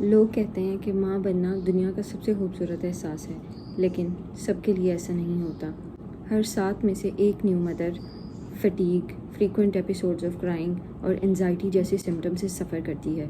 لوگ کہتے ہیں کہ ماں بننا دنیا کا سب سے خوبصورت احساس ہے، لیکن سب کے لیے ایسا نہیں ہوتا۔ ہر 7 میں سے ایک new mother fatigue, frequent episodes of crying اور انزائٹی جیسے سمٹم سے سفر کرتی ہے۔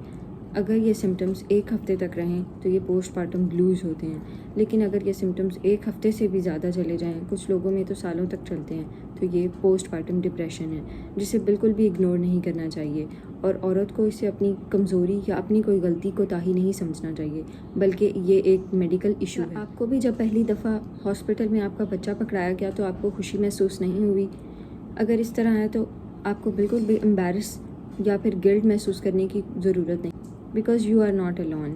اگر یہ سمٹمز ایک ہفتے تک رہیں تو یہ پوسٹ پارٹم بلوز ہوتے ہیں، لیکن اگر یہ سمٹمز ایک ہفتے سے بھی زیادہ چلے جائیں، کچھ لوگوں میں تو سالوں تک چلتے ہیں، تو یہ پوسٹ پارٹم ڈپریشن ہے، جسے بالکل بھی اگنور نہیں کرنا چاہیے، اور عورت کو اسے اپنی کمزوری یا اپنی کوئی غلطی کوتاہی نہیں سمجھنا چاہیے، بلکہ یہ ایک میڈیکل ایشو ہے۔ آپ کو بھی جب پہلی دفعہ ہاسپٹل میں آپ کا بچہ پکڑایا گیا تو آپ کو خوشی محسوس نہیں ہوئی؟ اگر اس طرح ہے تو آپ کو بالکل بھی امبیرس یا پھر گلٹ محسوس کرنے کی ضرورت نہیں، because you are not alone۔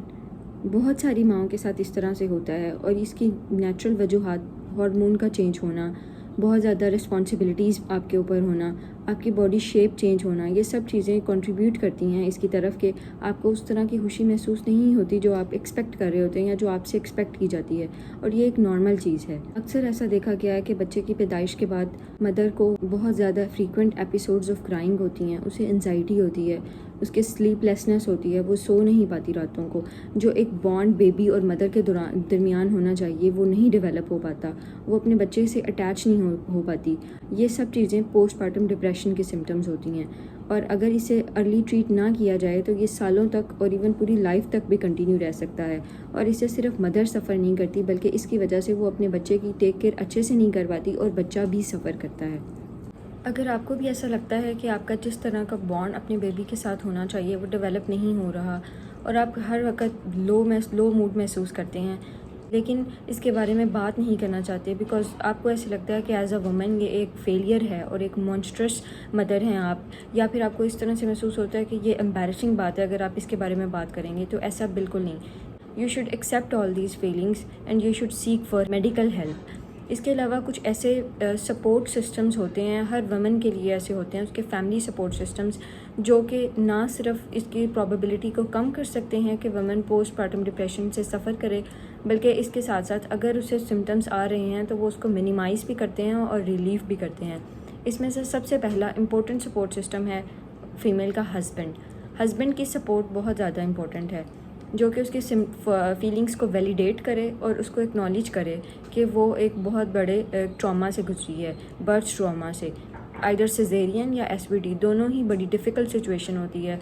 بہت ساری ماؤں کے ساتھ اس طرح سے ہوتا ہے، اور اس کی نیچرل وجوہات ہارمون کا چینج ہونا، بہت زیادہ رسپانسبلٹیز آپ کے اوپر ہونا، آپ کی باڈی شیپ چینج ہونا، یہ سب چیزیں کنٹریبیوٹ کرتی ہیں اس کی طرف کہ آپ کو اس طرح کی خوشی محسوس نہیں ہوتی جو آپ ایکسپیکٹ کر رہے ہوتے ہیں یا جو آپ سے ایکسپیکٹ کی جاتی ہے، اور یہ ایک نارمل چیز ہے۔ اکثر ایسا دیکھا گیا ہے کہ بچے کی پیدائش کے بعد مدر کو بہت زیادہ فریکوینٹ ایپیسوڈز آف کرائنگ ہوتی ہیں، اسے انزائٹی ہوتی ہے، اس کے سلیپ لیسنس ہوتی ہے، وہ سو نہیں پاتی راتوں کو، جو ایک بانڈ بیبی اور مدر کے درمیان ہونا چاہیے وہ نہیں ڈیولپ ہو پاتا، وہ اپنے بچے سے اٹیچ نہیں ہو پاتی۔ یہ سب چیزیں پوسٹ پارٹم ڈپریشن کے سمٹمز ہوتی ہیں، اور اگر اسے ارلی ٹریٹ نہ کیا جائے تو یہ سالوں تک اور ایون پوری لائف تک بھی کنٹینیو رہ سکتا ہے، اور اسے صرف مدر سفر نہیں کرتی بلکہ اس کی وجہ سے وہ اپنے بچے کی ٹیک کیئر اچھے سے نہیں کر پاتی، اور بچہ بھی سفر کرتا ہے۔ اگر آپ کو بھی ایسا لگتا ہے کہ آپ کا جس طرح کا بانڈ اپنے بیبی کے ساتھ ہونا چاہیے وہ ڈیولپ نہیں ہو رہا، اور آپ ہر وقت لو موڈ محسوس کرتے ہیں، لیکن اس کے بارے میں بات نہیں کرنا چاہتے بیکاز آپ کو ایسے لگتا ہے کہ ایز اے وومن یہ ایک فیلئر ہے اور ایک مانسٹرس مدر ہیں آپ، یا پھر آپ کو اس طرح سے محسوس ہوتا ہے کہ یہ امبیرسنگ بات ہے اگر آپ اس کے بارے میں بات کریں گے، تو ایسا بالکل نہیں۔ You should accept all these feelings and you should seek for medical help. اس کے علاوہ کچھ ایسے سپورٹ سسٹمز ہوتے ہیں، ہر وومن کے لیے ایسے ہوتے ہیں، اس کے فیملی سپورٹ سسٹمز، جو کہ نہ صرف اس کی پرابیبلٹی کو کم کر سکتے ہیں کہ وومن پوسٹ پارٹم ڈپریشن سے سفر کرے، بلکہ اس کے ساتھ ساتھ اگر اسے سمٹمز آ رہے ہیں تو وہ اس کو منیمائز بھی کرتے ہیں اور ریلیف بھی کرتے ہیں۔ اس میں سے سب سے پہلا امپورٹنٹ سپورٹ سسٹم ہے فیمیل کا ہسبینڈ کی سپورٹ بہت زیادہ امپورٹنٹ ہے، جو کہ اس کی فیلنگس کو ویلیڈیٹ کرے اور اس کو اکنالج کرے کہ وہ ایک بہت بڑے ٹراما سے گزری ہے، برتھ ٹراما سے، آئدر سیزیرین یا SVT، دونوں ہی بڑی ڈیفیکلٹ سچویشن ہوتی ہے۔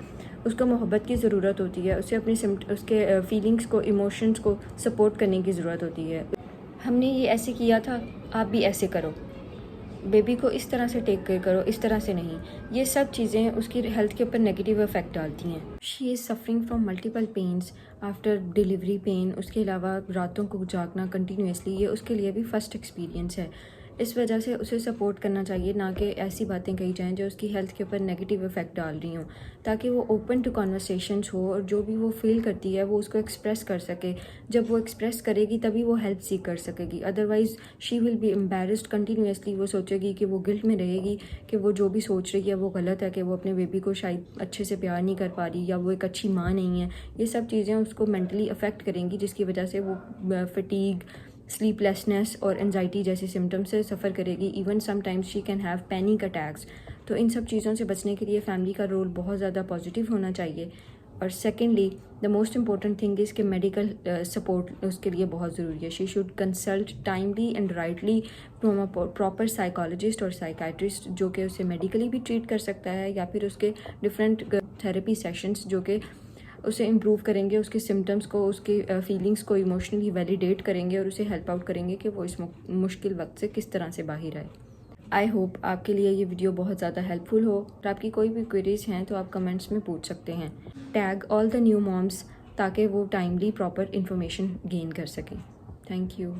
اس کو محبت کی ضرورت ہوتی ہے، اسے اپنے اس کے فیلنگس کو، ایموشنز کو سپورٹ کرنے کی ضرورت ہوتی ہے۔ ہم نے یہ ایسے کیا تھا، آپ بھی ایسے کرو، بیبی کو اس طرح سے ٹیک کیئر کرو، اس طرح سے نہیں۔ یہ سب چیزیں اس کی ہیلتھ کے اوپر نیگیٹیو افیکٹ ڈالتی ہیں۔ She is suffering from multiple pains after delivery pain, اس کے علاوہ راتوں کو جاگنا کنٹینیوسلی، یہ اس کے لیے بھی فرسٹ ایکسپیرینس ہے۔ اس وجہ سے اسے سپورٹ کرنا چاہیے، نہ کہ ایسی باتیں کہی جائیں جو اس کی ہیلتھ کے اوپر نیگیٹیو افیکٹ ڈال رہی ہوں، تاکہ وہ اوپن ٹو کانورسیشنز ہو اور جو بھی وہ فیل کرتی ہے وہ اس کو ایکسپریس کر سکے۔ جب وہ ایکسپریس کرے گی تبھی وہ ہیلپ سیک کر سکے گی، otherwise she will be embarrassed continuously. وہ سوچے گی کہ وہ گلٹ میں رہے گی کہ وہ جو بھی سوچ رہی ہے وہ غلط ہے، کہ وہ اپنے بیبی کو شاید اچھے سے پیار نہیں کر پا رہی، یا وہ ایک اچھی ماں نہیں ہے۔ یہ سب چیزیں اس کو مینٹلی افیکٹ کریں گی، جس کی وجہ سے وہ فٹیگ، سلیپ لیسنس اور انزائٹی جیسے سمٹمز سے سفر کرے گی۔ Even some times she can have panic attacks. تو ان سب چیزوں سے بچنے کے لیے فیملی کا رول بہت زیادہ پازیٹیو ہونا چاہیے۔ اور secondly the most important thing is کہ میڈیکل سپورٹ اس کے لیے بہت ضروری ہے۔ She should consult timely and rightly from a proper psychologist اور سائیکیٹرسٹ، جو کہ اسے میڈیکلی بھی ٹریٹ کر سکتا ہے، یا پھر اس کے ڈفرینٹ تھراپی سیشنز جو کہ اسے امپروو کریں گے، اس کے سمٹمز کو، اس کی فیلنگس کو ایموشنلی ویلیڈیٹ کریں گے اور اسے ہیلپ آؤٹ کریں گے کہ وہ اس مشکل وقت سے کس طرح سے باہر آئے۔ آئی ہوپ آپ کے لیے یہ ویڈیو بہت زیادہ ہیلپ فل ہو، اور آپ کی کوئی بھی کوئریز ہیں تو آپ کمنٹس میں پوچھ سکتے ہیں۔ Tag all the new moms تاکہ وہ ٹائملی پراپر انفارمیشن گین کر سکیں۔ Thank you.